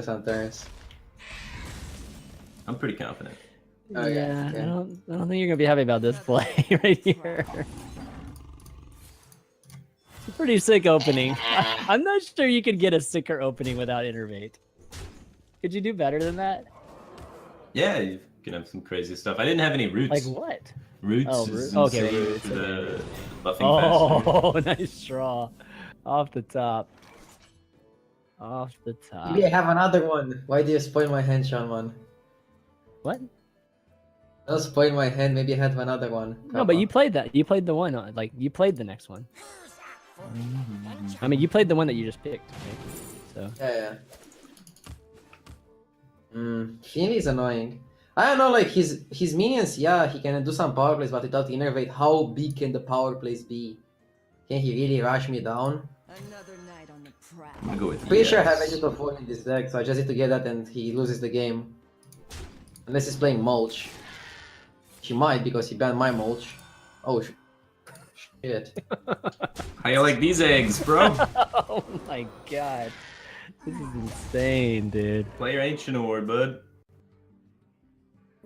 some turns. I'm pretty confident. Okay, Yeah, okay. I don't think you're gonna be happy about this play right here. It's a pretty sick opening. I'm not sure you could get a sicker opening without Innervate. Could you do better than that? Yeah, you can have some crazy stuff. I didn't have any roots. Like what? Roots Oh, is okay, insane roots, for the okay. buffing faster. Oh, nice draw. Off the top. Off the top. Maybe I have another one. Why do you spoil my hand, ChanManV? What? Don't spoil my hand. Maybe I have another one. No, but you played that. You played the one. Like, you played the next one. I mean, you played the one that you just picked. Right? So. Yeah. Fiend is annoying. I don't know, like his minions, yeah, he can do some power plays, but without Innervate, how big can the power plays be? Can he really rush me down? Another night on the prowl. I'm gonna go with Pretty sure I have yes. Agent of War in this deck, so I just need to get that and he loses the game. Unless he's playing Mulch. He might, because he banned my Mulch. Oh, shit. How you like these eggs, bro? Oh my god. This is insane, dude. Play your Ancient Award, bud.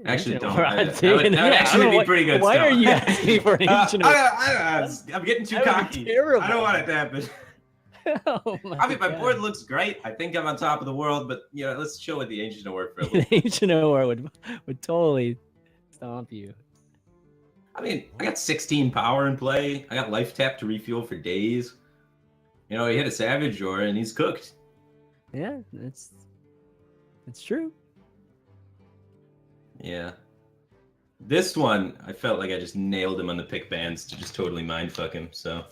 Actually, don't. We're on That would taking- yeah, I actually don't be know pretty good Why stuff. are you asking for an ancient? I'm getting too That would be cocky. terrible. I don't want it to happen. Oh my I mean, my God. board looks great. I think I'm on top of the world, but you know, let's chill with the Ancient Award for a little. The ancient War would totally stomp you. I mean, I got 16 power in play. I got life tap to refuel for days. You know, he hit a Savage Roar and he's cooked. Yeah, it's true. Yeah. This one, I felt like I just nailed him on the pick bands to just totally mindfuck him, so.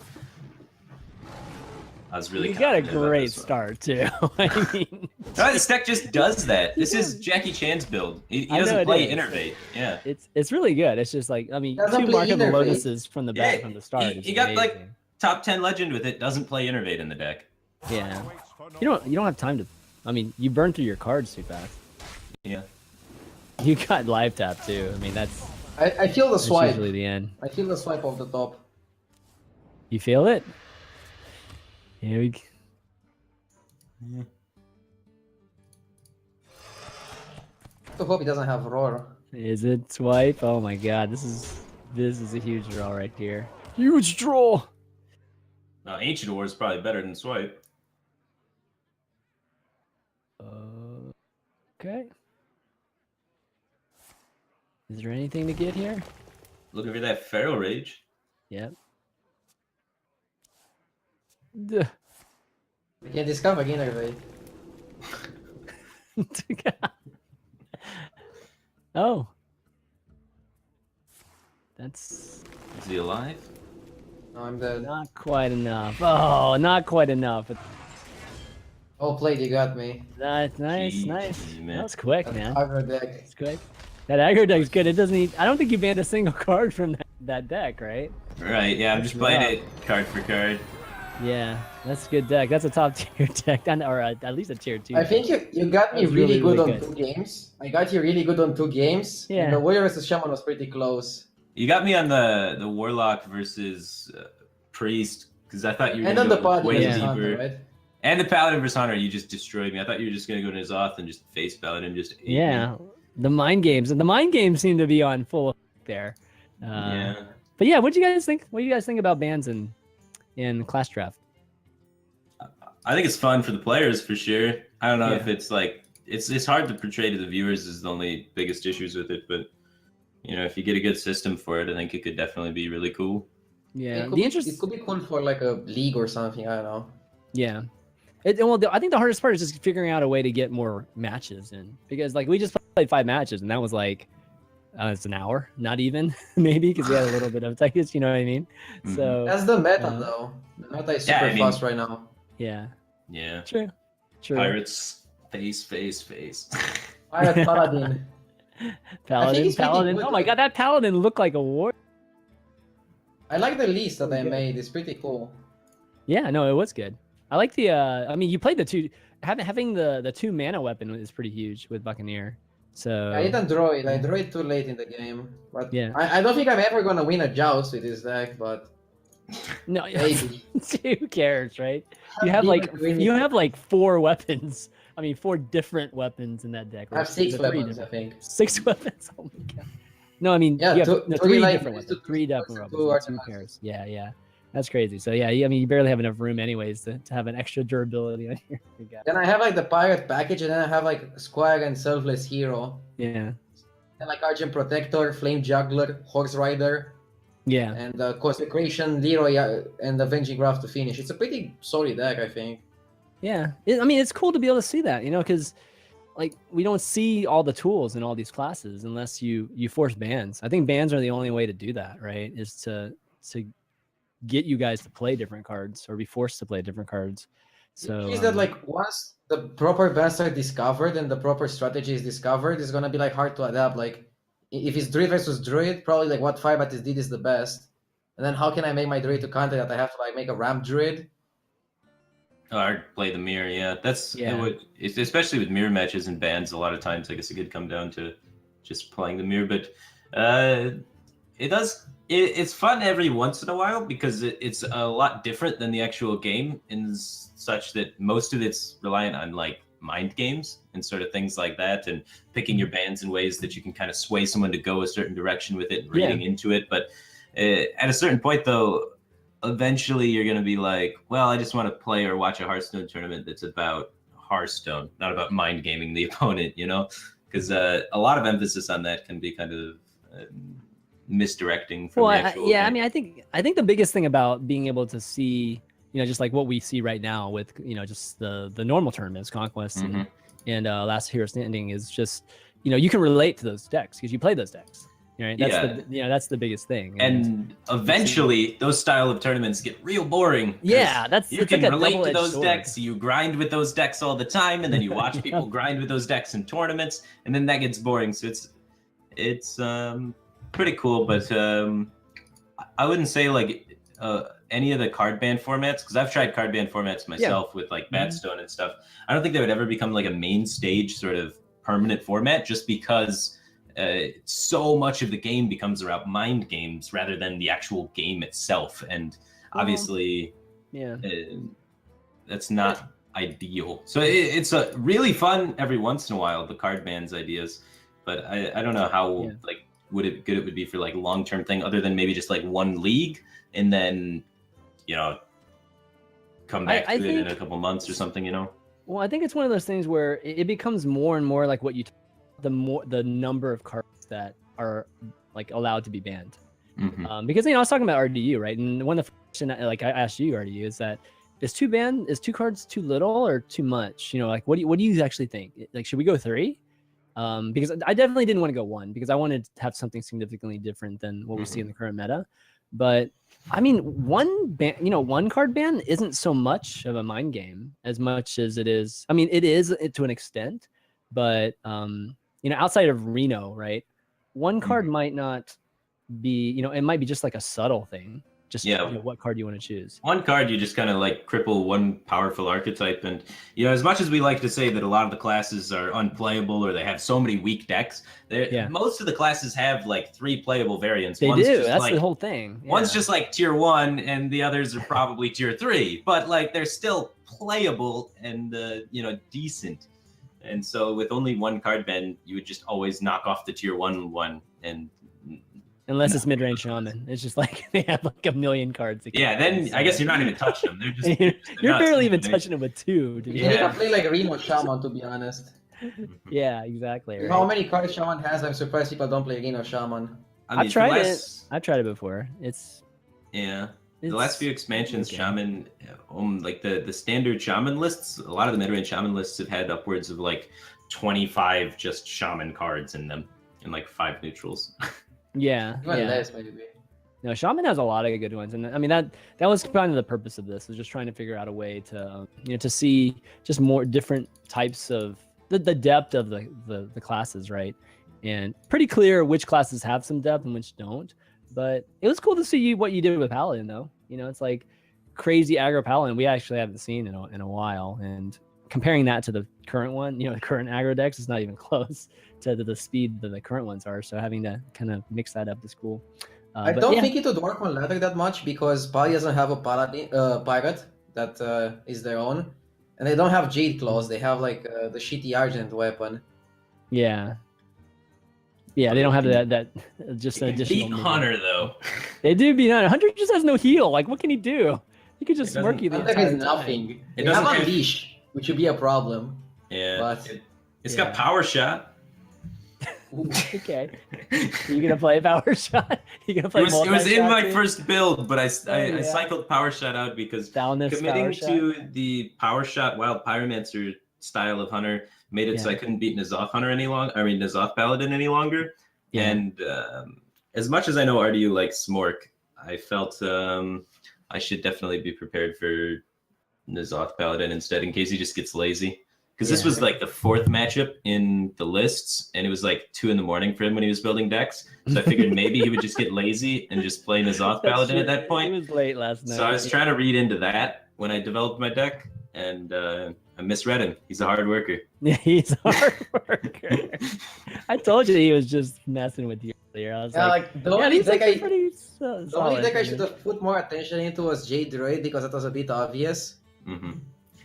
I was really You got a confident about great this one. start too. I mean, No, this deck just does that. This is Jackie Chan's build. He I know doesn't it play is. Innervate. Yeah. it's really good. It's just like, I mean, Doesn't 2 play Mark of the Innervate. Lotuses from the back Yeah, from the start. he is got, like, amazing. Top 10 legend with it. Doesn't play Innervate in the deck. Yeah. You don't have time to. I mean, you burn through your cards too fast. Yeah. You got live tap too. I mean, that's I feel the that's swipe. usually the end. I feel the swipe off the top. You feel it? Yeah, we. I hope he doesn't have Roar. Is it swipe? Oh my god, this is a huge draw right here. Huge draw. Ancient War is probably better than Swipe. Okay. Is there anything to get here? Looking for that Feral Rage. Yep. We can discover Innervate. Oh. That's Is he alive? No, I'm dead. not quite enough. Oh, not quite enough. Oh, played, you got me. Nice, GG, nice. man. That was quick, That's man. aggro deck. It's quick. That aggro deck's good. It doesn't need. I don't think you banned a single card from that deck, right? Right, yeah, I'm just That's playing rough. it card for card. Yeah, that's a good deck. That's a top tier deck, or at least a tier 2. I think you got me That was really, really, good really on good. 2 games. I got you really good on 2 games. Yeah. And the Warrior vs. Shaman was pretty close. You got me on the Warlock versus Priest because I thought you were And going then to the go Paladin way versus deeper. Hunter, right? And the Paladin versus Hunter, you just destroyed me. I thought you were just going to go to N'Zoth and just face Paladin, just ate Yeah, me. the mind games and the mind games seem to be on full effect there. Yeah. But yeah, what do you guys think? What do you guys think about bans in Clash Draft? I think it's fun for the players for sure. I don't know Yeah. if it's like it's hard to portray to the viewers is the only biggest issues with it, but you know, if you get a good system for it, I think it could definitely be really cool. Yeah, It could be cool for like a league or something. I don't know. Yeah. I think the hardest part is just figuring out a way to get more matches in, because like we just played 5 matches and that was like it's an hour, not even maybe, because we had a little bit of tickets. You know what I mean? Mhm. So That's the meta, though. The meta is super fast right now. yeah, Yeah. true. Pirates, face. Pirate Paladin. Paladin. Oh my god, that Paladin looked like a war. I like the list that I good. made. It's pretty cool. Yeah, no, it was good. I like the. I mean, you played the two. Having the 2 mana weapon is pretty huge with Buccaneer. So I didn't draw it. I drew it too late in the game. But yeah, I don't think I'm ever gonna win a joust with this deck. But no, maybe. who cares, right? You have like 4 weapons. I mean, 4 different weapons in that deck. I have 6 weapons, I think. 6 weapons. Oh my god. No, I mean, Yeah, you have 3 like, different weapons. 3 different two weapons. 2 pairs. Yeah. That's crazy. So yeah, I mean, you barely have enough room anyways to have an extra durability on your guy. Then I have like the pirate package, and then I have like Squire and Selfless Hero. Yeah. And like Argent Protector, Flame Juggler, Horse Rider, Yeah. and Consecration, Leroy, and Avenging Wrath to finish. It's a pretty solid deck, I think. Yeah. I mean, it's cool to be able to see that, you know, because like we don't see all the tools in all these classes unless you force bans. I think bans are the only way to do that, right? Is to get you guys to play different cards or be forced to play different cards. So is that like once the proper bans are discovered and the proper strategy is discovered, it's gonna be like hard to adapt. Like if it's Druid versus Druid, probably like what Firebat did is the best. And then how can I make my Druid to counter that? I have to like make a Ramp Druid. Or play the mirror, yeah. It's especially with mirror matches and bans. A lot of times, I guess it could come down to just playing the mirror. But it's fun every once in a while because it's a lot different than the actual game in such that most of it's reliant on like mind games and sort of things like that, and picking your bans in ways that you can kind of sway someone to go a certain direction with it and reading into it. But at a certain point, though, eventually you're going to be like, well, I just want to play or watch a Hearthstone tournament that's about Hearthstone, not about mind gaming the opponent, you know? Because a lot of emphasis on that can be kind of misdirecting from the actual game. I mean, I think the biggest thing about being able to see, you know, just like what we see right now with, you know, just the normal tournaments, Conquest and Last Hero Standing, is just, you know, you can relate to those decks because you play those decks. Right? That's the biggest thing. And eventually, those style of tournaments get real boring. Yeah, you can relate to those decks. You grind with those decks all the time, and then you watch people grind with those decks in tournaments, and then that gets boring. So it's pretty cool, but I wouldn't say like any of the card ban formats, because I've tried card ban formats myself with like Badstone and stuff. I don't think they would ever become like a main stage sort of permanent format, just because so much of the game becomes around mind games rather than the actual game itself, and obviously that's not ideal. So it's a really fun every once in a while, the card bans ideas, but I don't know how like good it would be for like long-term thing, other than maybe just like one league and then, you know, come back to it in a couple months or something, you know. Well, I think it's one of those things where it becomes more and more like what you the number of cards that are like allowed to be banned. Because, you know, I was talking about RDU, right? And one of the question like I asked you, RDU, is that is 2 cards too little or too much? You know, like what do you actually think? Like, should we go 3? Because I definitely didn't want to go 1 because I wanted to have something significantly different than what we see in the current meta. But I mean, 1 card ban isn't so much of a mind game as much as it is. I mean, it is to an extent, but you know, outside of Reno, right? 1 card might not be, you know, it might be just like a subtle thing. just Yeah. what card you want to choose. One card, you just kind of like cripple one powerful archetype. And, as much as we like to say that a lot of the classes are unplayable or they have so many weak decks, most of the classes have like 3 playable variants. They One's do. just That's like, the whole thing. Yeah. One's just like tier 1 and the others are probably tier 3, but like they're still playable and, decent. And so with only one card ban, you would just always knock off the tier 1 one. And unless it's mid-range shaman, it's just like they have like a million cards. Then I guess you're not even touching them. They're just you're barely even touching them with 2. You can play like Reno Shaman, to be honest. Yeah, exactly. Right? How many cards Shaman has? I'm surprised people don't play Reno Shaman. I've tried it. I've tried it before. The last few expansions, Shaman, like the standard Shaman lists, a lot of the mid-range Shaman lists have had upwards of like 25 just Shaman cards in them, and like 5 neutrals. Even less, maybe. No, Shaman has a lot of good ones, and I mean that was kind of the purpose of this, was just trying to figure out a way to to see just more different types of the depth of the classes, right? And pretty clear which classes have some depth and which don't. But it was cool to see what you did with Paladin, though. It's like crazy aggro Paladin we actually haven't seen in a while. And comparing that to the current one, the current aggro decks is not even close to the speed that the current ones are. So having to kind of mix that up is cool. I don't think it would work on ladder that much because Pali doesn't have a pirate that is their own. And they don't have Jade Claws. They have like the shitty Argent weapon. Yeah. Yeah, they don't have that just additional. Beat Hunter though. They do beat Hunter. Hunter just has no heal. Like, what can he do? He could just smirk you the entire time. Nothing. They have Unleash, which would be a problem. Yeah, but it's got Power Shot. Okay, you gonna play Power Shot? You gonna play? It was in my first build, but I cycled Power Shot out because committing to the Power Shot Wild Pyromancer style of Hunter made it so I couldn't beat N'Zoth Hunter any longer. I mean N'Zoth Paladin any longer. Yeah. And as much as I know RDU likes Smork, I felt I should definitely be prepared for N'Zoth Paladin instead in case he just gets lazy. Because this was like the 4th matchup in the lists, and it was like 2 in the morning for him when he was building decks. So I figured maybe he would just get lazy and just play N'Zoth Paladin at that point. It was late last night. So I was trying to read into that when I developed my deck, and I misread him. He's a hard worker. Yeah, he's a hard worker. I told you he was just messing with you earlier. I was the only deck I should have put more attention into was Jade Droid because it was a bit obvious. Mm-hmm.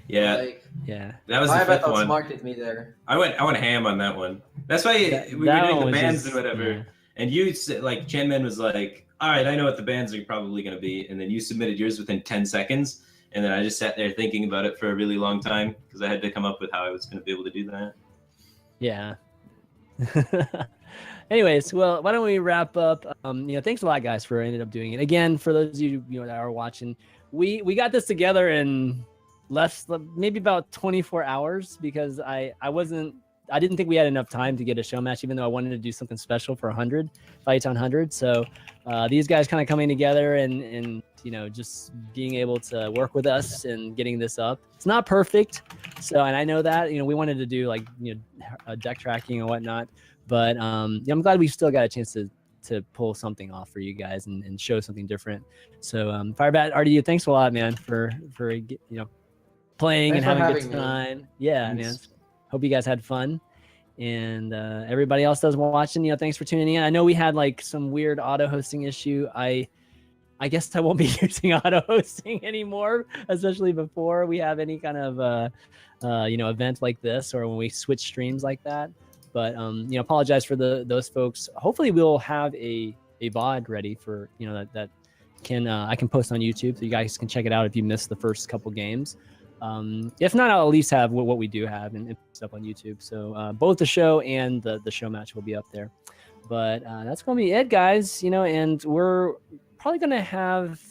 Yeah, that was the Firebat 5th one. Outsmarted me there. I went ham on that one. That's why we were doing the bands and whatever. And you said, like, ChanManV was like, all right, I know what the bands are probably going to be. And then you submitted yours within 10 seconds. And then I just sat there thinking about it for a really long time because I had to come up with how I was going to be able to do that. Yeah. Anyways, well, why don't we wrap up? Thanks a lot, guys, for ended up doing it. Again, for those of you that are watching, we got this together in maybe about 24 hours because I didn't think we had enough time to get a show match, even though I wanted to do something special for 100 fights on 100. So these guys kind of coming together and just being able to work with us and getting this up. It's not perfect, and I know that we wanted to do like deck tracking and whatnot, but I'm glad we still got a chance to pull something off for you guys and show something different. So Firebat, RDU, thanks a lot, man, for playing and having a good time. Yeah, man. Hope you guys had fun. And everybody else that's watching, thanks for tuning in. I know we had like some weird auto hosting issue. I guess I won't be using auto hosting anymore, especially before we have any kind of event like this or when we switch streams like that. But apologize for those folks. Hopefully we'll have a VOD ready for that I can post on YouTube so you guys can check it out if you missed the first couple games. If not, I'll at least have what we do have and post up on YouTube. So both the show and the show match will be up there. But that's gonna be it, guys. And we're probably gonna have.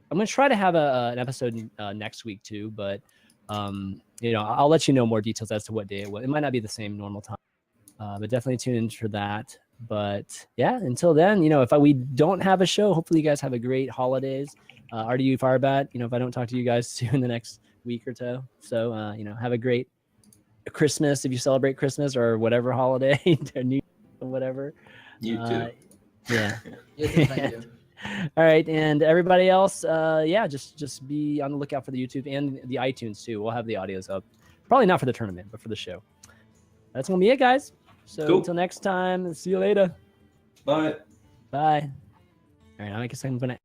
I'm gonna try to have an episode next week too. But I'll let you know more details as to what day it will. It might not be the same normal time, but definitely tune in for that. But yeah, until then, if we don't have a show, hopefully you guys have a great holidays. RDU Firebat. If I don't talk to you guys soon in the next week or so, have a great Christmas if you celebrate Christmas or whatever holiday or New Year or whatever. You too. Yeah. Thank you. All right, and everybody else, yeah, just be on the lookout for the YouTube and the iTunes too. We'll have the audios up. Probably not for the tournament, but for the show. That's gonna be it, guys. So Cool. until next time, see you later. Bye. Bye. All right, I guess I'm gonna